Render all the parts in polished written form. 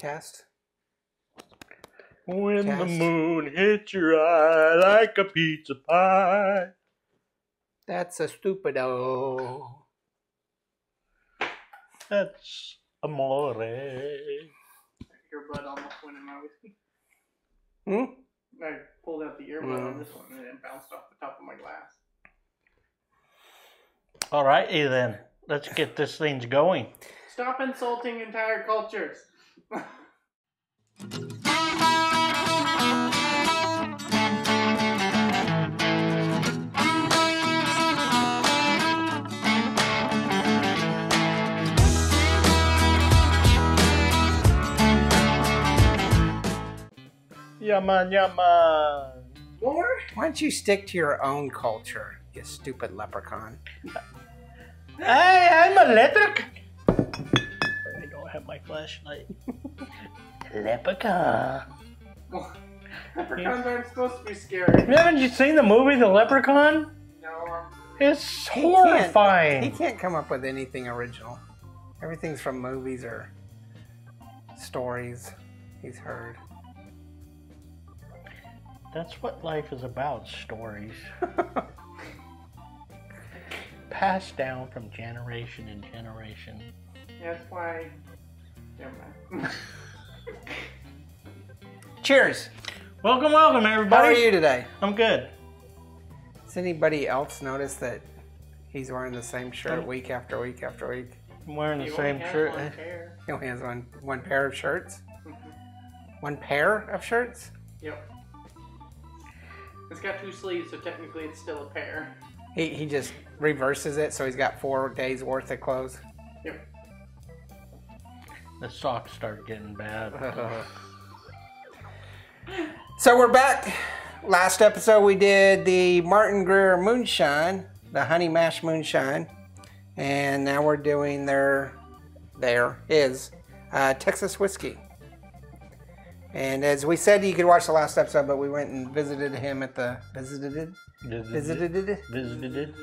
Test. When Test. the moon hits your eye like a pizza pie. That's a stupido. That's amore. Earbud almost went in my whiskey. I pulled out the earbud on this one and it bounced off the top of my glass. Alrighty then. Let's get this thing going. Stop insulting entire cultures. Yaman, yaman. More? Why don't you stick to your own culture, you stupid leprechaun? I'm a leprechaun. I don't have my flashlight. Leprechaun. Leprechauns aren't supposed to be scary. Haven't you seen the movie The Leprechaun? No. It's horrifying. He can't come up with anything original. Everything's from movies or stories he's heard. That's what life is about, stories. Passed down from generation to generation. That's why. Never mind. Cheers. Welcome, welcome, everybody. How are you today? I'm good. Does anybody else notice that he's wearing the same shirt week after week after week? I'm wearing the He same only has shirt. one pair. He only has one pair of shirts? One pair of shirts? Yep. It's got 2 sleeves, so technically it's still a pair. He just reverses it, so he's got 4 days worth of clothes. Yep. The socks start getting bad. So we're back. Last episode we did the Martin Greer moonshine, the honey mash moonshine, and now we're doing his Texas whiskey. And as we said, you could watch the last episode, but we went and visited him at the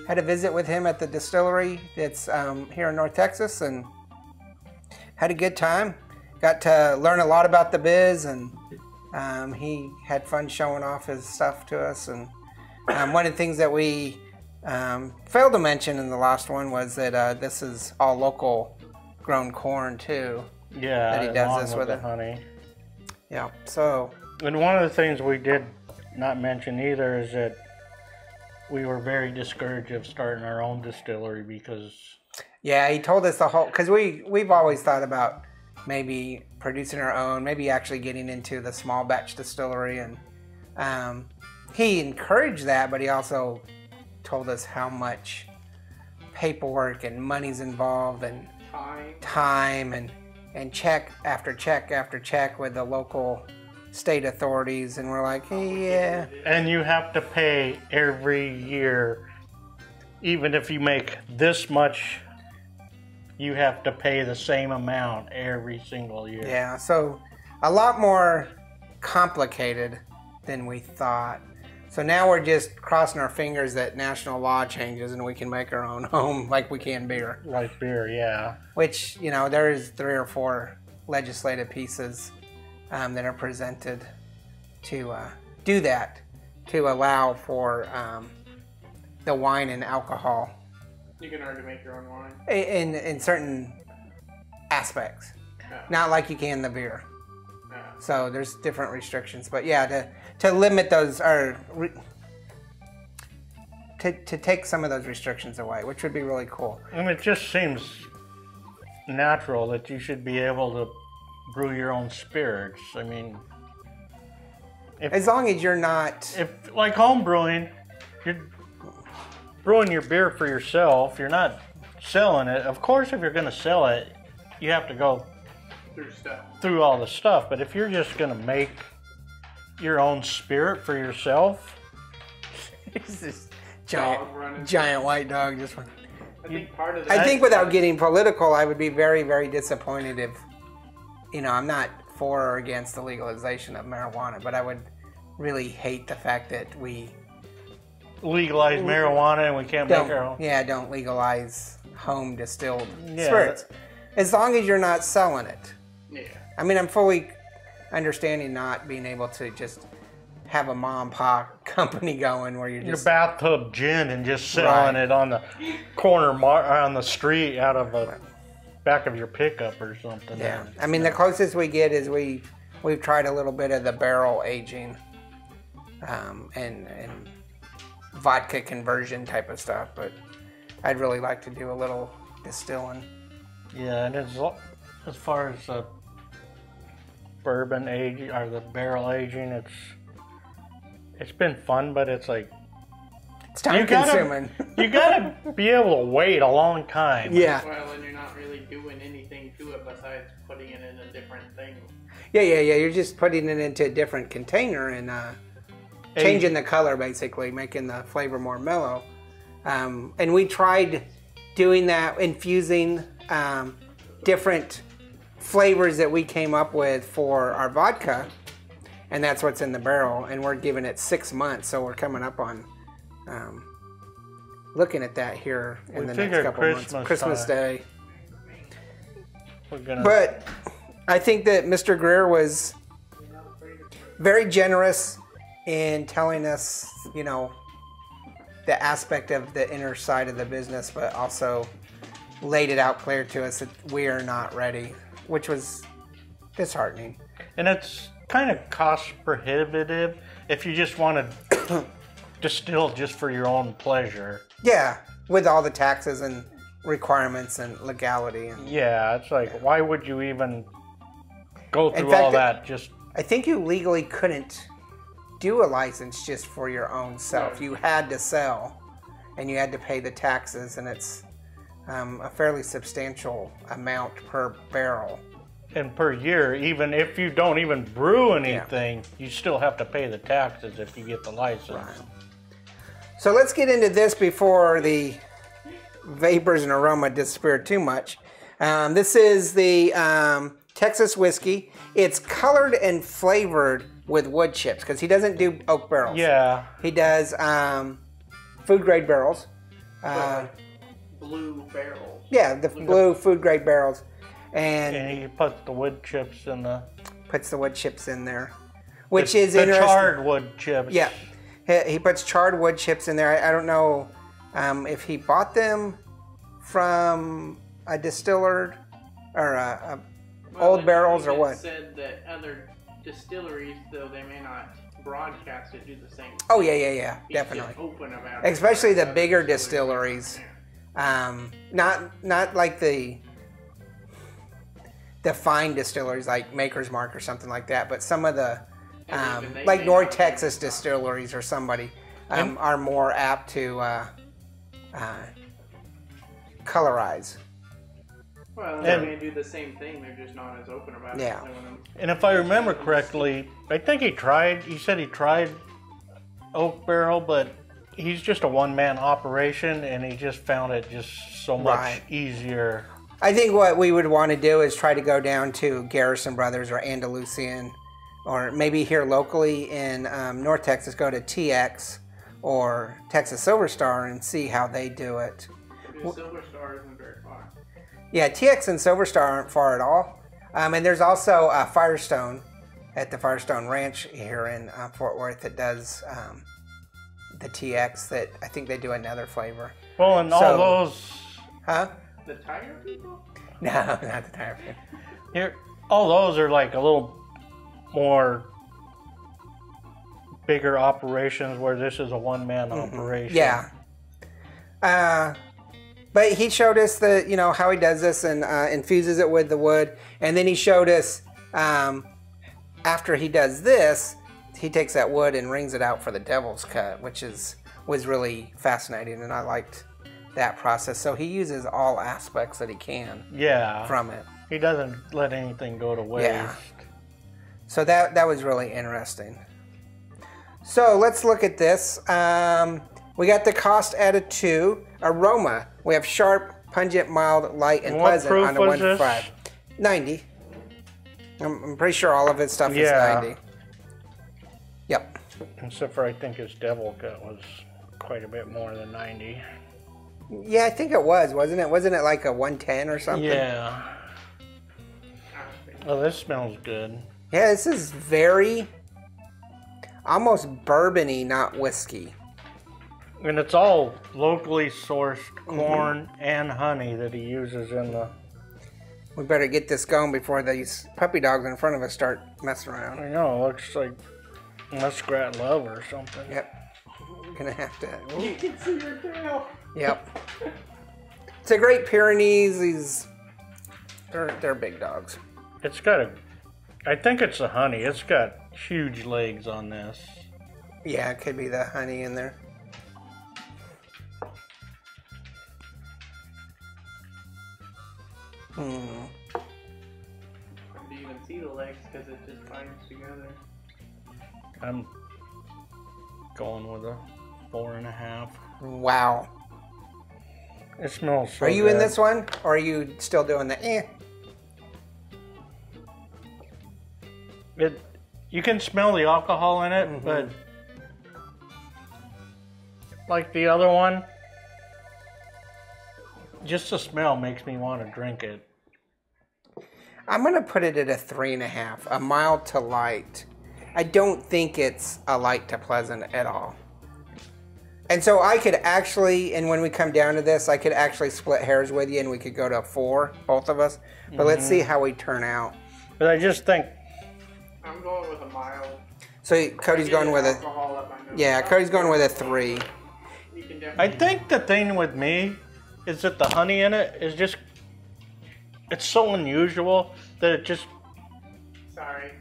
had a visit with him at the distillery that's here in North Texas, and had a good time. Got to learn a lot about the biz, and he had fun showing off his stuff to us. And one of the things that we failed to mention in the last one was that this is all local grown corn too. Yeah, that he does this with the it. honey. Yeah. So. And one of the things we did not mention either is that we were very discouraged of starting our own distillery because. Yeah, he told us because we've always thought about maybe producing our own, maybe actually getting into the small batch distillery, and he encouraged that, but he also told us how much paperwork and money's involved and time and check after check after check with the local state authorities, and we're like, hey, yeah. And you have to pay every year, even if you make this much. You have to pay the same amount every single year. Yeah, so a lot more complicated than we thought. So now we're just crossing our fingers that national law changes and we can make our own home like we can beer. Like beer, yeah. Which, there's 3 or 4 legislative pieces that are presented to do that, to allow for the wine and alcohol. You can already make your own wine. In certain aspects. Yeah. Not like you can the beer. Yeah. So there's different restrictions. But yeah, to limit those, or to take some of those restrictions away, which would be really cool. And it just seems natural that you should be able to brew your own spirits. I mean, as long as you're not... If, like home brewing, you're brewing your beer for yourself, you're not selling it. Of course, if you're going to sell it, you have to go through all the stuff. But if you're just going to make your own spirit for yourself, it's this giant white dog just went. I think without getting political, I would be very, very disappointed if, I'm not for or against the legalization of marijuana, but I would really hate the fact that we legalize marijuana and we can't make our own. Yeah, don't legalize home distilled spirits. As long as you're not selling it. Yeah. I mean, I'm fully understanding not being able to just have a mom and pop company going where you're Your just bathtub gin and just selling it on the corner on the street out of a back of your pickup or something. yeah. I mean, the closest we get is we've tried a little bit of the barrel aging, and vodka conversion type of stuff, but I'd really like to do a little distilling. Yeah, and as far as the bourbon aging or the barrel aging, it's been fun, but it's like It's time consuming. You gotta be able to wait a long time. Yeah. Well, and you're not really doing anything to it besides putting it in a different thing. Yeah. You're just putting it into a different container and changing the color, basically, making the flavor more mellow. And we tried doing that, infusing different flavors that we came up with for our vodka, and that's what's in the barrel. And we're giving it 6 months, so we're coming up on looking at that here in the next couple months. Christmas Day. But I think that Mr. Greer was very generous in telling us, you know, the aspect of the inner side of the business, but also laid it out clear to us that we are not ready, which was disheartening. And it's kind of cost prohibitive if you just want to distill just for your own pleasure. Yeah, with all the taxes and requirements and legality. And, yeah, it's like, why would you even go through all that? Just I think you legally couldn't do a license just for your own self. You had to sell, and you had to pay the taxes, and it's a fairly substantial amount per barrel. And per year, even if you don't even brew anything, you still have to pay the taxes if you get the license. Right. So let's get into this before the vapors and aroma disappear too much. This is the Texas whiskey. It's colored and flavored with wood chips because he doesn't do oak barrels. Yeah. He does food grade barrels. Blue barrels. Yeah, the blue food grade barrels. And he puts the wood chips in the... Puts the wood chips in there. Which is interesting. The charred wood chips. Yeah. He puts charred wood chips in there. I don't know if he bought them from a distiller or old barrels or what. Said that other distilleries, though they may not broadcast it, do the same thing. Oh yeah, definitely. Just open about it. Especially the bigger distilleries. Not like the fine distilleries like Maker's Mark or something like that, but some of the like North Texas distilleries or somebody are more apt to colorize. Well, they may do the same thing. They're just not as open about it. Yeah. And if I remember correctly, I think he said he tried oak barrel, but he's just a one-man operation, and he just found it just so much easier. I think what we would want to do is try to go down to Garrison Brothers or Andalusian, or maybe here locally in North Texas, go to TX or Texas Silver Star and see how they do it. Silver Star isn't very far. Yeah, TX and Silver Star aren't far at all. And there's also Firestone at the Firestone Ranch here in Fort Worth that does the TX that I think they do another flavor. Well, and all those... Huh? The tire people? No, not the tire people. Here, all those are like a little more bigger operations where this is a one-man operation. Yeah. But he showed us how he does this and infuses it with the wood. And then he showed us after he does this, he takes that wood and wrings it out for the devil's cut, which was really fascinating, and I liked that process. So he uses all aspects that he can from it. He doesn't let anything go to waste. Yeah. So that was really interesting. So let's look at this. We got the cost at a 2. Aroma. We have sharp, pungent, mild, light, and pleasant on a 1 to 5. 90. I'm pretty sure all of his stuff is 90. Yep. Except for I think his devil cut was quite a bit more than 90. Yeah, I think it was, wasn't it? Wasn't it like a 110 or something? Yeah. Oh, this smells good. Yeah, this is very almost bourbon-y, not whiskey. And it's all locally sourced corn and honey that he uses in the... We better get this going before these puppy dogs in front of us start messing around. I know, it looks like muskrat love or something. Yep. Gonna have to. Ooh. You can see your tail. Yep. It's a Great Pyrenees. They're big dogs. It's got a... I think it's the honey. It's got huge legs on this. Yeah, it could be the honey in there. Do you even see the legs because it just binds together? I'm going with a 4.5. Wow. It smells so Are you good. in this one? Or are you still doing the eh? You can smell the alcohol in it, but like the other one, just the smell makes me want to drink it. I'm going to put it at a 3.5. A mild to light. I don't think it's a light to pleasant at all. And so I could actually, and when we come down to this, I could actually split hairs with you and we could go to a 4, both of us. But let's see how we turn out. But I just think... I'm going with a mild. So Cody's going with a... Yeah, Cody's going with a 3. You can I definitely... think the thing with me is that the honey in it is just... It's so unusual that it just... Sorry.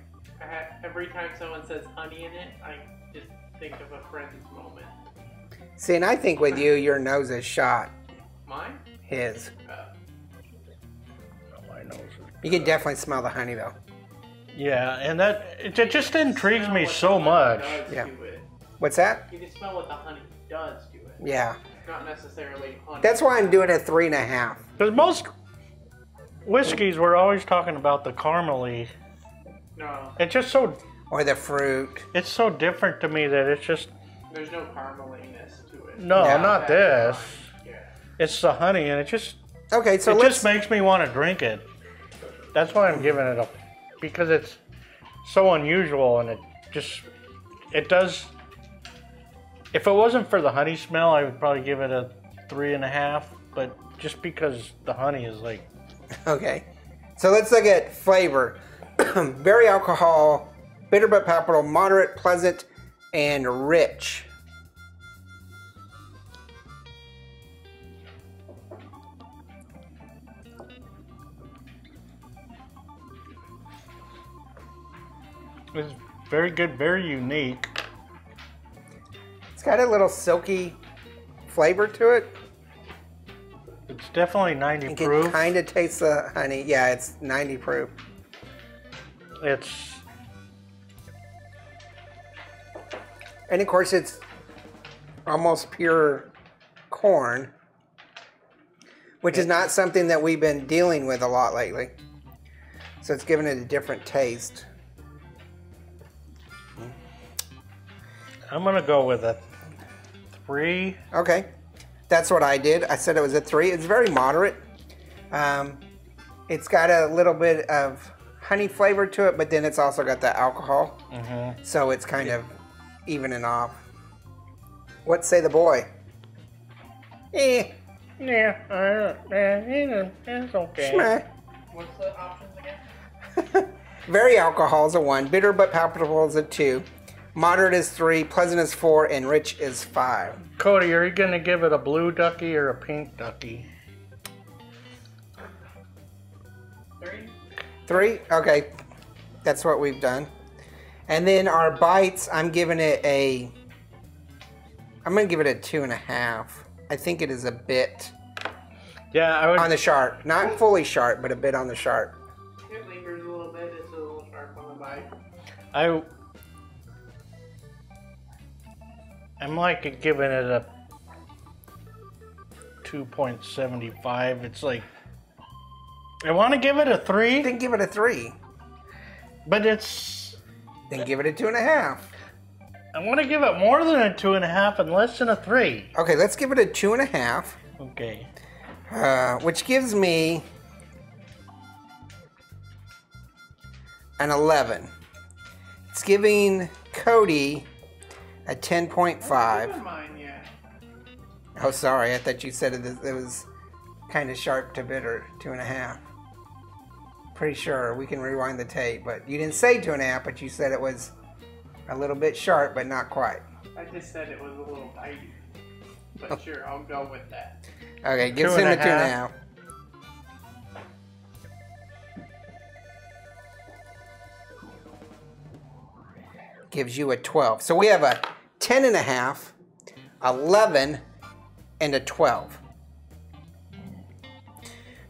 Every time someone says honey in it, I just think of a friend's moment. See, and I think with you, your nose is shot. Mine? His. My nose is... You can definitely smell the honey, though. Yeah, and that... It just intrigues me so much. Yeah. What's that? You can smell what the honey does to it. Yeah. Not necessarily honey. That's why I'm doing a 3.5. Because most whiskeys, we're always talking about the caramely. No. It's just so... Or the fruit. It's so different to me that it's just... There's no carameliness to it. No, Yeah. not this. Yeah. It's the honey, and it just... Okay, so it let's... just makes me want to drink it. That's why I'm giving it a... Because it's so unusual, and it just... It does... If it wasn't for the honey smell, I would probably give it a 3.5. But just because the honey is like... Okay. So let's look at flavor. Very alcohol, bitter but palpable, moderate, pleasant, and rich. It's very good, very unique. It's got a little silky flavor to it. It's definitely 90 You proof. can kind of taste the honey. Yeah, it's 90 proof. It's... And of course, it's almost pure corn, which is not something that we've been dealing with a lot lately. So it's giving it a different taste. I'm going to go with a 3. Okay, that's what I did. I said it was a 3. It's very moderate. It's got a little bit of honey flavor to it, but then it's also got the alcohol. So it's kind of evening off. What say the boy? Eh. Yeah, it's okay. Schmeh. What's the options again? Very alcohol is a 1. Bitter but palpable is a 2. Moderate is 3. Pleasant is 4. And rich is 5. Cody, are you going to give it a blue ducky or a pink ducky? 3? 3? Okay. That's what we've done. And then our bites, I'm going to give it a 2.5. I think it is a bit Yeah, I would. on the sharp. Not fully sharp, but a bit on the sharp. It lingers a little bit. It's a little sharp on the bite. I'm like giving it a 2.75. It's like I want to give it a 3, Then give it a 3. but it's. Then give it a 2.5. I want to give it more than a 2.5 and less than a 3. Okay, let's give it a 2.5. Okay. Which gives me an 11. It's giving Cody a 10.5. Mine yet. Oh, sorry. I thought you said it was kind of sharp to bitter, 2.5. Pretty sure we can rewind the tape, but you didn't say 2.5, but you said it was a little bit sharp, but not quite. I just said it was a little bitey. But sure, I'll go with that. Okay, gives him a 2.5. Gives you a 12. So we have a 10.5, 11, and a 12.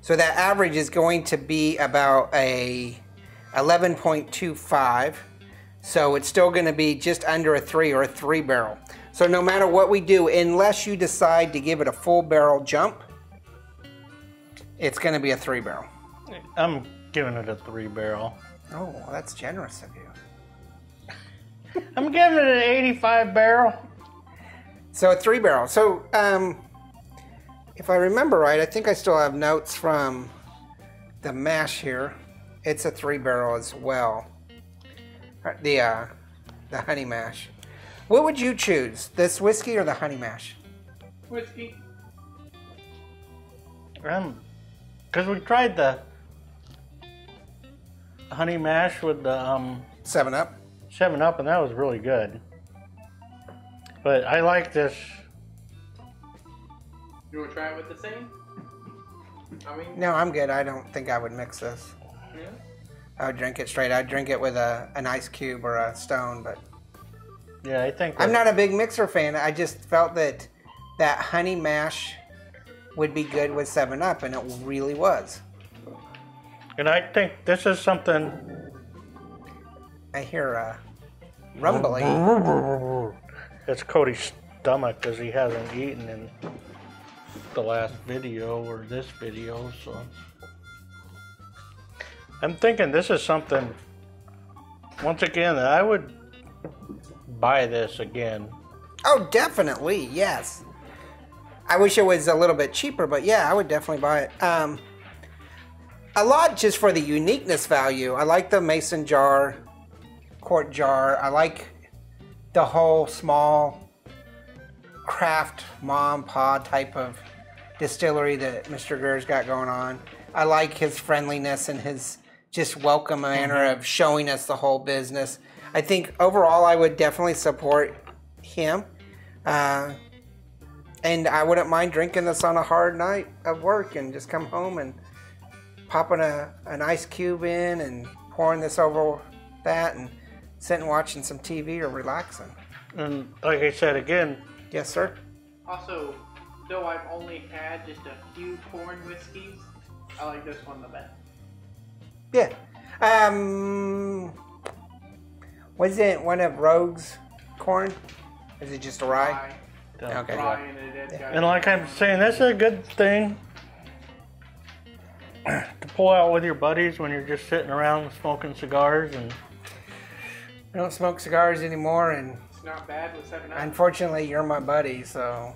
So that average is going to be about a 11.25. So it's still going to be just under a 3 or a 3 barrel. So no matter what we do, unless you decide to give it a full barrel jump, it's going to be a 3 barrel. I'm giving it a 3 barrel. Oh, well, that's generous of you. I'm giving it an 85 barrel. So a 3 barrel. So if I remember right, I think I still have notes from the mash here. It's a 3 barrel as well. The honey mash. What would you choose? This whiskey or the honey mash? Whiskey. Because we tried the honey mash with the 7-Up. 7-Up, and that was really good. But I like this. You want to try it with the same? I mean, No, I'm good. I don't think I would mix this. yeah. I would drink it straight. I'd drink it with an ice cube or a stone, but Yeah, I think I'm not a big mixer fan. I just felt that honey mash would be good with 7-Up, and it really was. And I think this is something. I hear rumbling. It's Cody's stomach because he hasn't eaten in the last video or this video, so I'm thinking this is something. Once again, that I would buy this again. Oh, definitely, yes. I wish it was a little bit cheaper, but yeah, I would definitely buy it. A lot just for the uniqueness value. I like the mason jar, quart jar. I like the whole small craft mom pa type of distillery that Mr. Greer's got going on. I like his friendliness and his just welcome manner of showing us the whole business. I think overall I would definitely support him. And I wouldn't mind drinking this on a hard night of work and just come home and popping an ice cube in and pouring this over that and sitting watching some TV or relaxing. And like I said again, Yes, sir. Also, though I've only had just a few corn whiskeys, I like this one the best. Yeah. Was it one of Rogue's corn? Is it just a rye? Okay. Rye in it, it's got and like I'm saying, this is a good thing to pull out with your buddies when you're just sitting around smoking cigars. And I don't smoke cigars anymore, and It's not bad with 7-Up. unfortunately, you're my buddy, so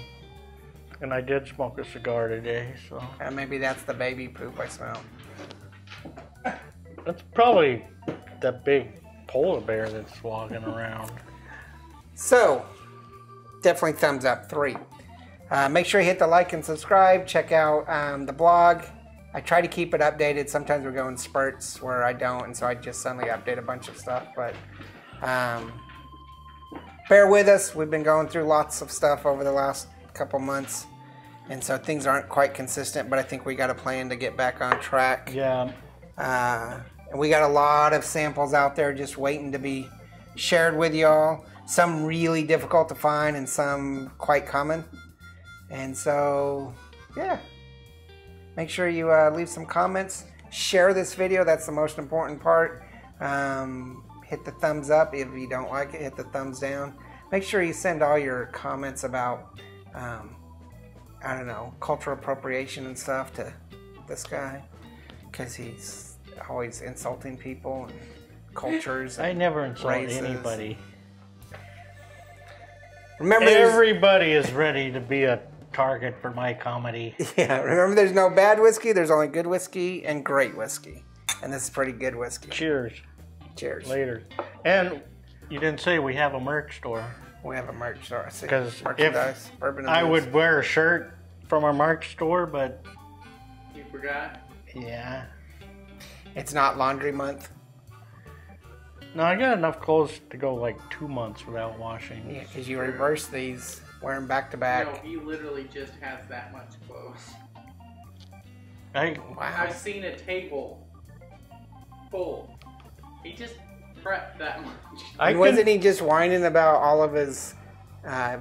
and I did smoke a cigar today, so maybe that's the baby poop I smell. that's probably that big polar bear that's walking around. So, definitely thumbs up, 3. Make sure you hit the like and subscribe. Check out the blog. I try to keep it updated. Sometimes we're going spurts where I don't, and so I just suddenly update a bunch of stuff. But bear with us. We've been going through lots of stuff over the last couple months, and so things aren't quite consistent, but I think we got a plan to get back on track. Yeah. And we got a lot of samples out there just waiting to be shared with y'all. Some really difficult to find and some quite common. And so, yeah. Make sure you leave some comments. Share this video. That's the most important part. Hit the thumbs up. If you don't like it, hit the thumbs down. Make sure you send all your comments about, I don't know, cultural appropriation and stuff to this guy. Because he's always insulting people and cultures. I and never insult races. anybody. Remember, Everybody is ready to be a target for my comedy. yeah, remember there's no bad whiskey. There's only good whiskey and great whiskey. And this is pretty good whiskey. Cheers. Cheers. Later. And you didn't say we have a merch store. We have a merch store. Because merchandise. If I would wear a shirt from our merch store, but... You forgot? Yeah. It's not laundry month. No, I got enough clothes to go like 2 months without washing. Yeah, because you reverse these, wear them back to back. No, he literally just has that much clothes. Wow. I've seen a table full. He just prepped that much. And wasn't he just whining about all of his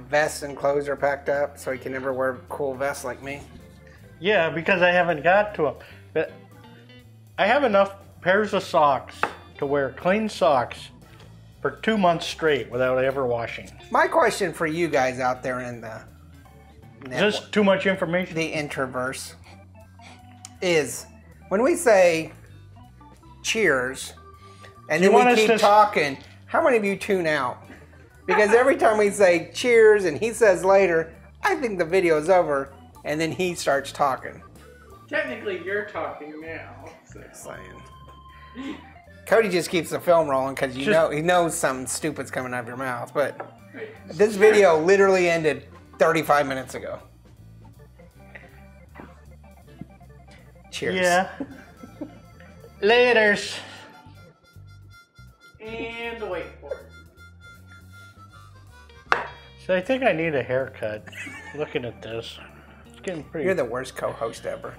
vests and clothes are packed up so he can never wear cool vests like me? Yeah, because I haven't got to them. But I have enough pairs of socks to wear clean socks for 2 months straight without ever washing. My question for you guys out there in the Is this too much information? The introverse is when we say cheers and then we keep talking, how many of you tune out? Because every time we say cheers and he says later, I think the video is over, and then he starts talking. Technically, you're talking now. So. Cody just keeps the film rolling because he knows something stupid's coming out of your mouth. But this video literally ended 35 minutes ago. Cheers. Yeah. Laters. And wait for it. So I think I need a haircut. Looking at this, it's getting pretty. You're the worst co-host ever.